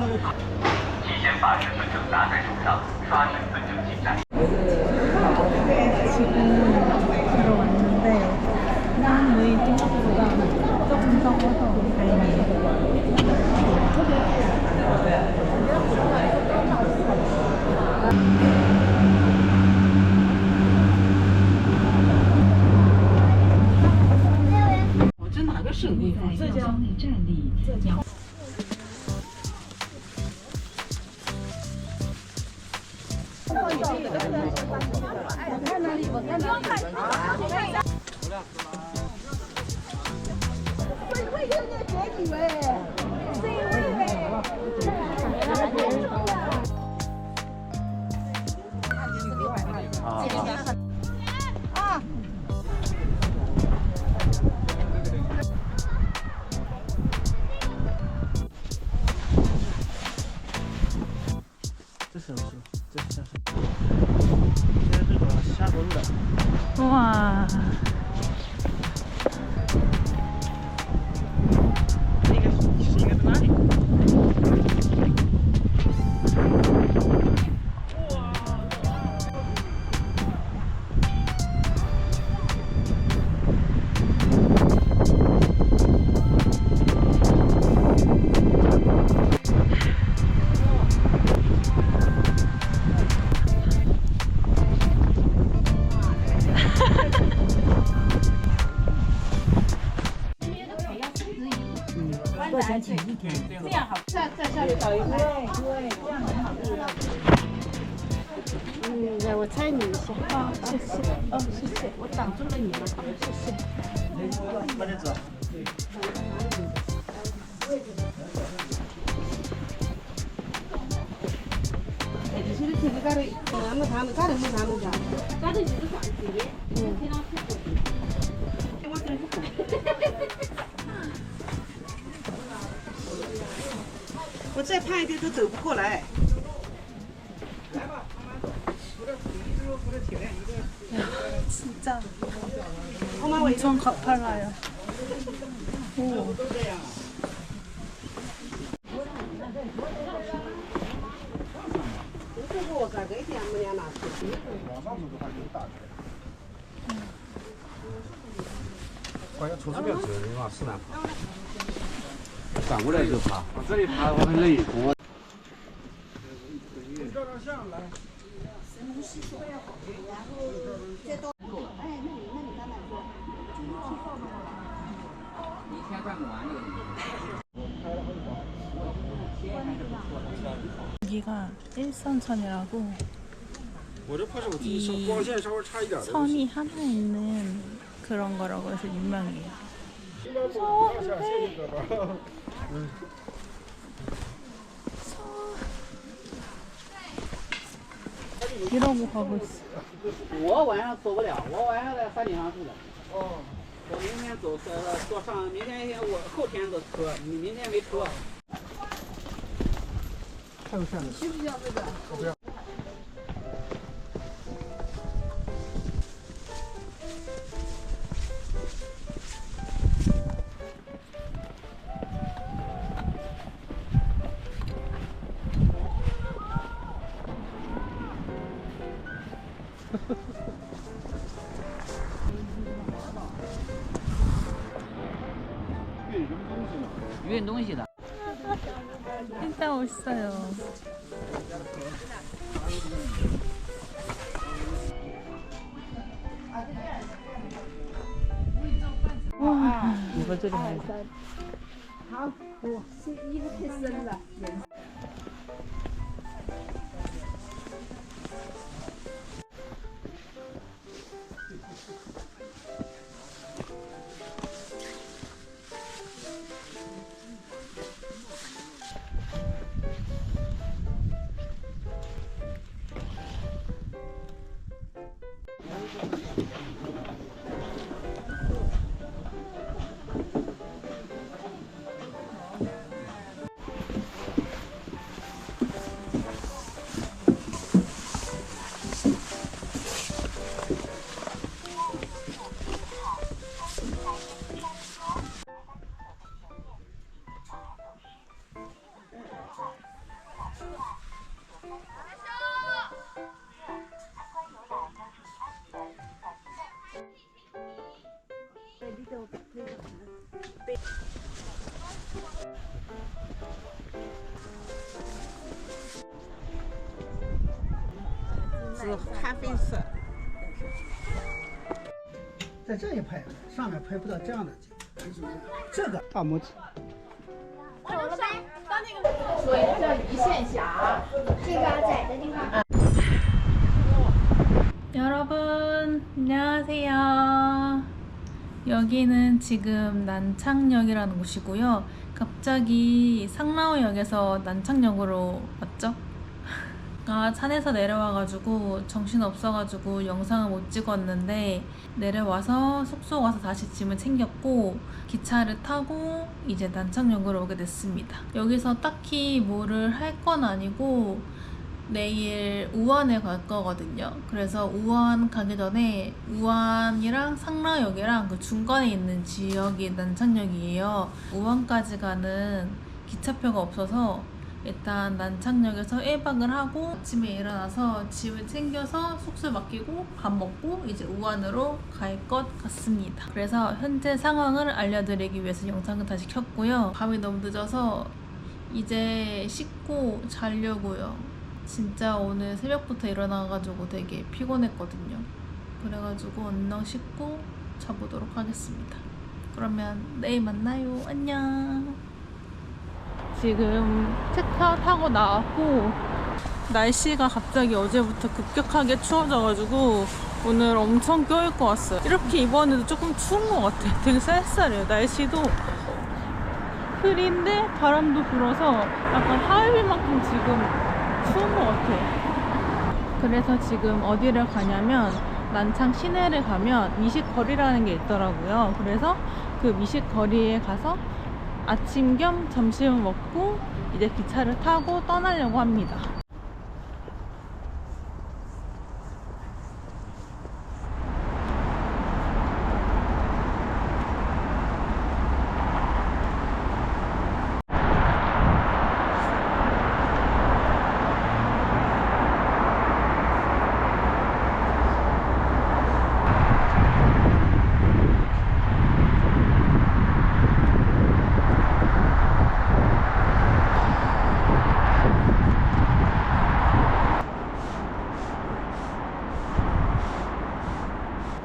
提前把身份证拿在手上，刷身份证进站。 지금 들어왔는데 너희 생각보다 조금 적어서 다행이에요. 우와. 네, 我猜你一下。啊，谢谢。哦，谢谢，我挡住了你了，谢谢。慢点走。我再胖一点都走不过来。 진짜 엄청 가팔라요. 오.关键从这边走的话是难爬，反过来就爬，往这里爬我很累。我照张相来。여기가 일선천이라고 이 선이 하나 있는 그런 거라고 해서 유명해요. 무서워. 이러고 가고 있어. 我晚上走不了，我晚上在山顶上住的。哦。我明天走坐上，明天我后天的车，你明天没车。太有限制。需不需要这个？我不要。运东西的。 진짜 멋있어요. 와, 이거 저리 말. 好，我是衣服太深了。 와, 是咖啡色。在这一拍，上面拍不到这样的景。这个大拇指。所以叫一线峡。这个窄的地方。 여러분 안녕하세요. 여기는 지금 난창역이라는 곳이고요. 갑자기 상라우역에서 난창역으로 왔죠? 산에서 내려와가지고 정신없어가지고 영상을 못 찍었는데 내려와서 숙소 가서 다시 짐을 챙겼고 기차를 타고 이제 난창역으로 오게 됐습니다. 여기서 딱히 뭐를 할 건 아니고 내일 우환에 갈 거거든요. 그래서 우환 가기 전에 우환이랑 상라역이랑 그 중간에 있는 지역이 난창역이에요. 우환까지 가는 기차표가 없어서 일단 난창역에서 1박을 하고 아침에 일어나서 짐을 챙겨서 숙소에 맡기고 밥 먹고 이제 우환으로 갈 것 같습니다. 그래서 현재 상황을 알려드리기 위해서 영상을 다시 켰고요. 밤이 너무 늦어서 이제 씻고 자려고요. 진짜 오늘 새벽부터 일어나가지고 되게 피곤했거든요. 그래가지고 얼른 씻고 자보도록 하겠습니다. 그러면 내일 만나요. 안녕. 지금 차 타고 나왔고 날씨가 갑자기 어제부터 급격하게 추워져가지고 오늘 엄청 껴입고 왔어요. 이렇게 입었는데 조금 추운 것 같아. 되게 쌀쌀해요. 날씨도 흐린데 바람도 불어서 약간 하얼빈만큼 지금 추운 것 같아. 그래서 지금 어디를 가냐면 난창 시내를 가면 미식거리라는 게 있더라고요. 그래서 그 미식거리에 가서 아침 겸 점심을 먹고 이제 기차를 타고 떠나려고 합니다.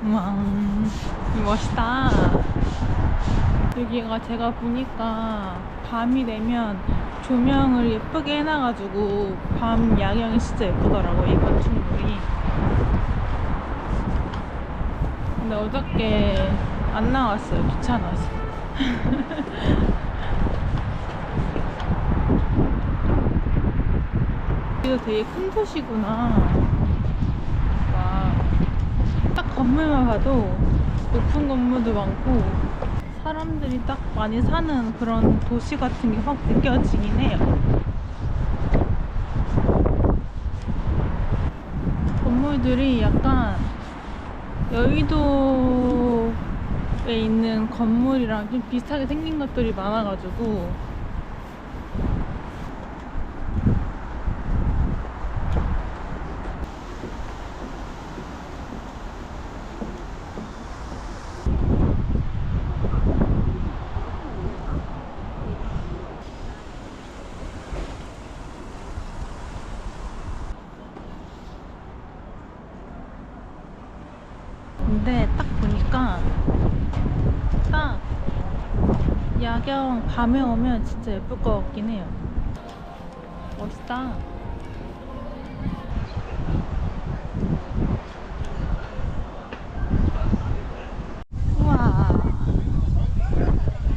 우와, 멋있다. 여기가 제가 보니까 밤이 되면 조명을 예쁘게 해놔가지고 밤 야경이 진짜 예쁘더라고, 이 건축물이. 근데 어저께 안 나왔어요, 귀찮아서. 이거 되게 큰 도시구나. 딱 건물만 봐도 높은 건물도 많고 사람들이 딱 많이 사는 그런 도시 같은 게 확 느껴지긴 해요. 건물들이 약간 여의도에 있는 건물이랑 좀 비슷하게 생긴 것들이 많아가지고 근데 딱 보니까 딱 야경 밤에 오면 진짜 예쁠 것 같긴 해요. 멋있다. 우와,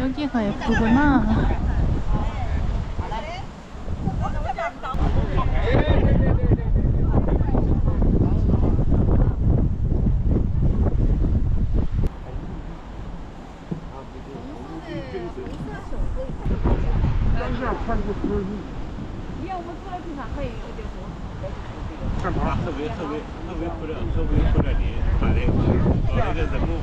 여기가 예쁘구나.干嘛？特别漂亮，你把那个人物。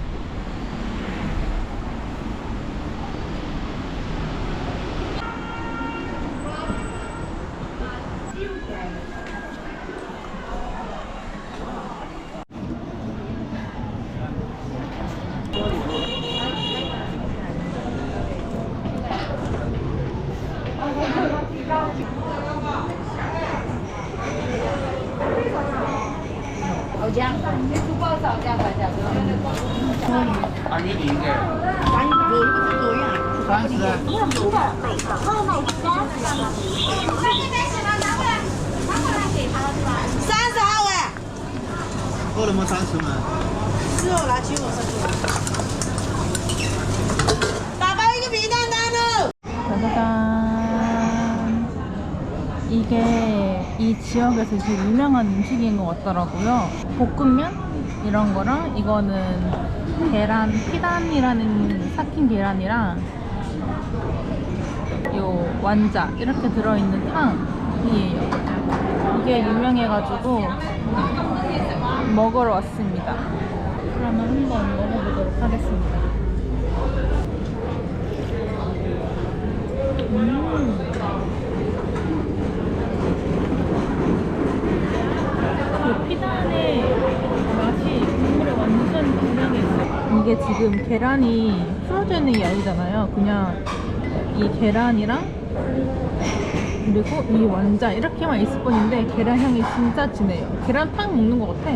大鱼鳞的，咱有一个是多样。 30。30号哎，够了吗？30吗？是哦，拿起我上去。打包一个皮蛋蛋喽。 짜자잔. 이게 이 지역에서 되게 유명한 음식인 것 같더라고요. 볶음면 이런 거랑 이거는 계란 피단이라는 삭힌 계란이랑 요 완자 이렇게 들어있는 탕이에요. 이게 유명해가지고 먹으러 왔습니다. 그러면 한번 먹어보도록 하겠습니다. 그 피단의 맛이 국물에 완전 분명해 있어요. 이게 지금 계란이 풀어져 있는 게 아니잖아요. 그냥 이 계란이랑 그리고 이 완자 이렇게만 있을 뿐인데 계란 향이 진짜 진해요. 계란탕 먹는 것 같아.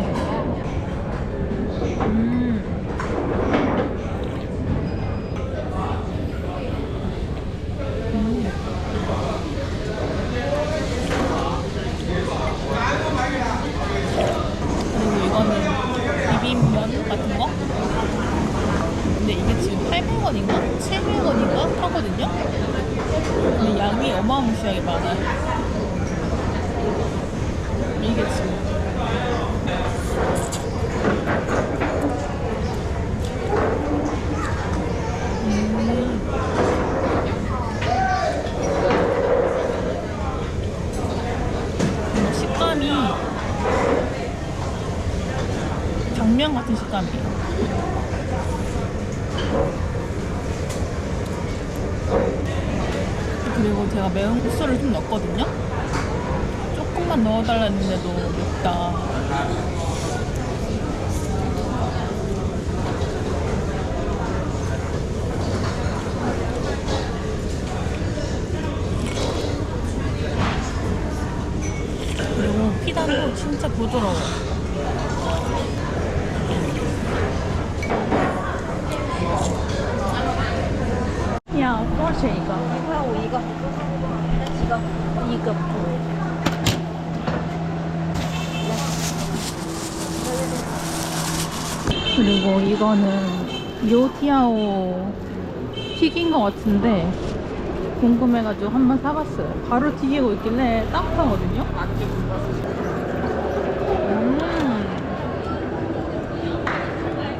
그리고 이거는 비빔면 같은 거? 근데 이게 지금 800원인가? 700원인가? 하거든요? 근데 양이 어마무시하게 많아요. 이게 지금 식감이 당면 같은 식감이에요. 그리고 제가 매운 국수를 좀 넣었거든요. 조금만 넣어달라 했는데도 맵다. 그리고 피단도 진짜 부드러워요. 야, 多少钱一个？ 1块5一个，那几个？一个。 그리고 이거는 요티아오 튀긴 것 같은데 궁금해가지고 한번 사봤어요. 바로 튀기고 있길래 따뜻하거든요.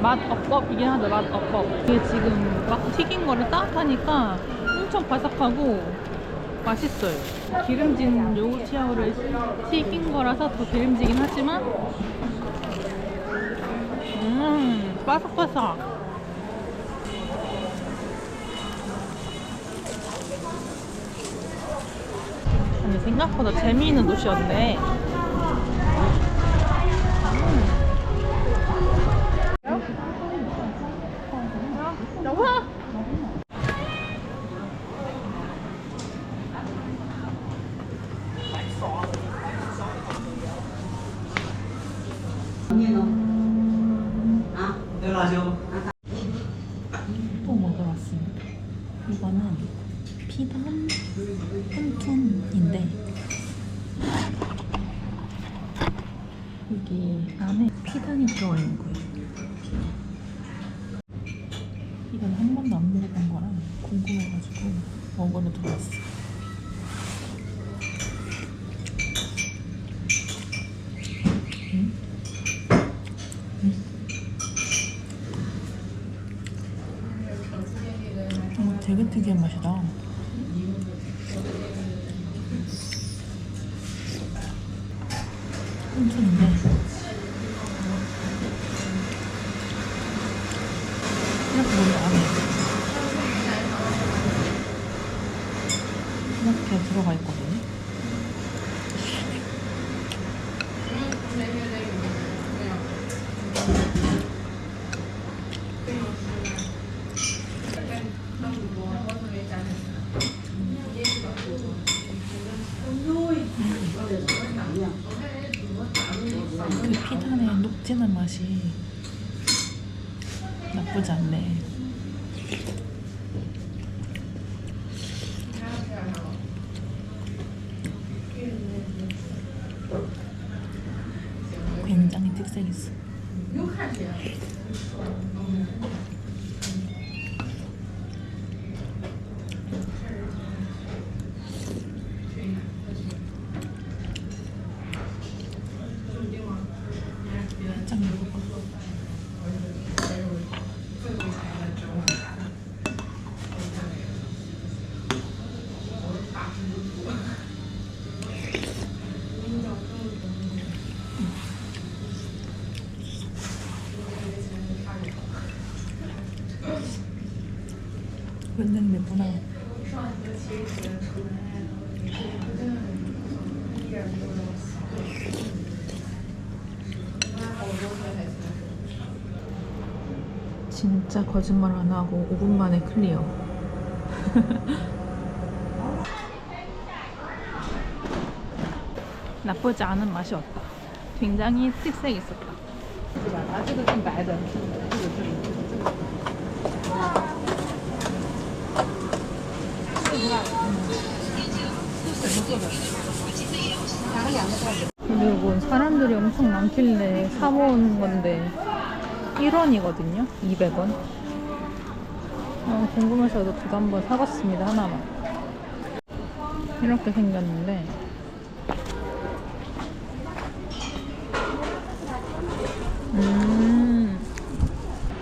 맛 업법이긴 하죠. 맛 업법. 이게 지금 막 튀긴 거를 따뜻하니까 엄청 바삭하고 맛있어요. 기름진 요티아오를 튀긴 거라서 더 기름지긴 하지만 바삭바삭. 아니 생각보다 재미있는 도시였네. 나와. 또 먹으러 왔습니다. 이거는 피단 홈툰인데 여기 안에 피단이 들어가 있는 거예요. 이건 한 번도 안 먹어본 거라 궁금해가지고 먹으러 들어왔어요. 되게 특이한 맛이다. 홈툰인데 이렇게 뭔지 안 해요. 이렇게 들어가 있거든요. 그 피단의 녹진한 맛이 나쁘지 나쁘지 않네. 굉장히 특색 있어. 살짝 먹어봐. 굉장히 맵구나. 진짜 거짓말 안 하고 5분 만에 클리어. 나쁘지 않은 맛이 없다. 굉장히 특색이 있었다. 它这个更白的，그리고 사람들이 엄청 많길래 사모은 건데 1원이거든요. 200원. 궁금해서 저도 한번 사봤습니다. 하나만. 이렇게 생겼는데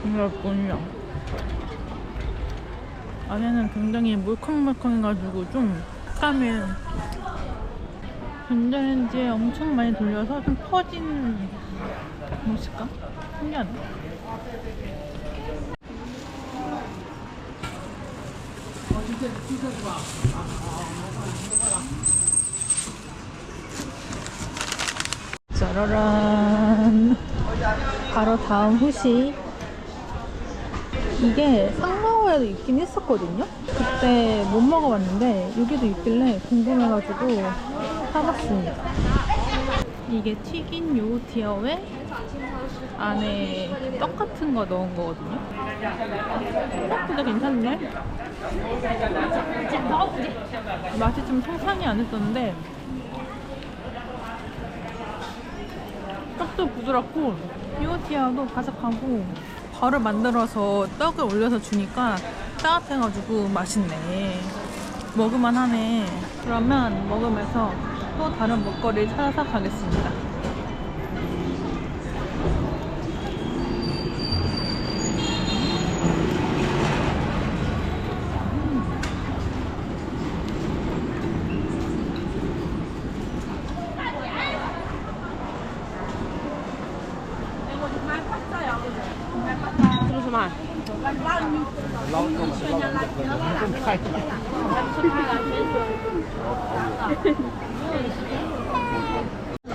이렇군요. 안에는 굉장히 물컹물컹해가지고 좀 식감이 전자레인지에 엄청 많이 돌려서 좀 퍼진 식감? 신기하네. 짜라란. 바로 다음 후식. 이게 상마호에도 있긴 했었거든요. 그때 못 먹어봤는데 여기도 있길래 궁금해가지고 사봤습니다. 이게 튀긴 요티어에 안에 떡 같은 거 넣은 거거든요. 생각보다 괜찮네. 맛이 좀 상상이 안 했었는데 떡도 부드럽고 요티어도 바삭하고 바로 만들어서 떡을 올려서 주니까 따뜻해가지고 맛있네. 먹을만 하네. 그러면 먹으면서 또 다른 먹거리를 찾아서 가겠습니다.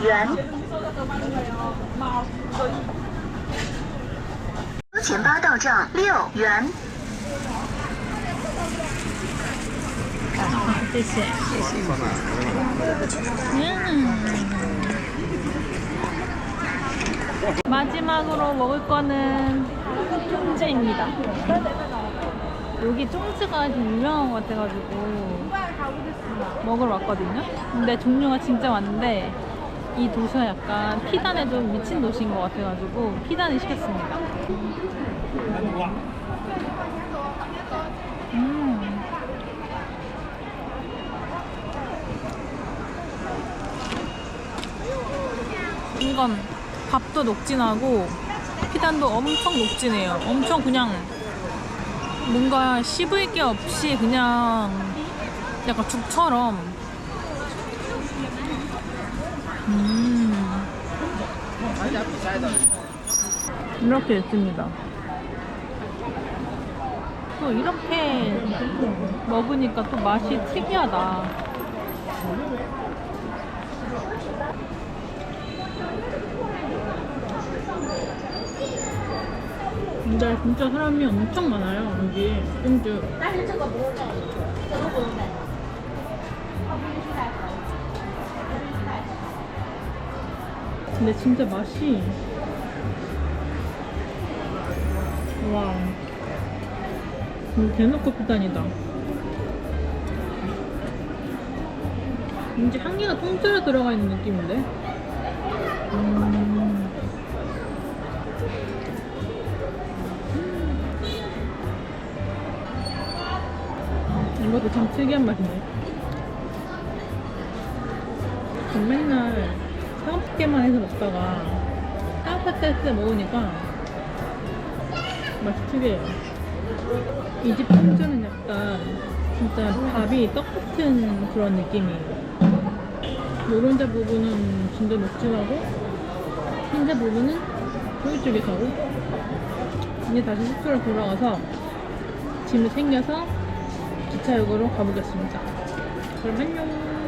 元，钱包到账6元。谢谢。마지막으로 먹을 거는 쫑즈입니다. 여기 쫑즈가 아주 유명한 것 같아가지고 먹으러 왔거든요. 근데 종류가 진짜 많은데 이 도시가 약간 피단에 좀 미친 도시인 것 같아가지고 피단을 시켰습니다. 이건 밥도 녹진하고 피단도 엄청 녹진해요. 엄청 그냥 뭔가 씹을 게 없이 그냥 약간 죽처럼. 이렇게 있습니다. 또 이렇게 먹으니까 또 맛이 특이하다. 근데 진짜 사람이 엄청 많아요. 여기 쫑즈. 근데 진짜 맛이 와. 대놓고 비단이다. 왠지 향기가 통째로 들어가 있는 느낌인데? 이것도 참 특이한 맛이네. 전 맨날 사업게만 해서 먹다가 따뜻할 때 먹으니까 맛이 특이해요. 이 집 통째는 약간 진짜 밥이 떡 같은 그런 느낌이에요. 노른자 부분은 진짜 녹진하고 흰자 부분은 쫄깃쫄깃하고. 이제 다시 숙소로 돌아가서 짐을 챙겨서 기차역으로 가보겠습니다. 그럼 안녕.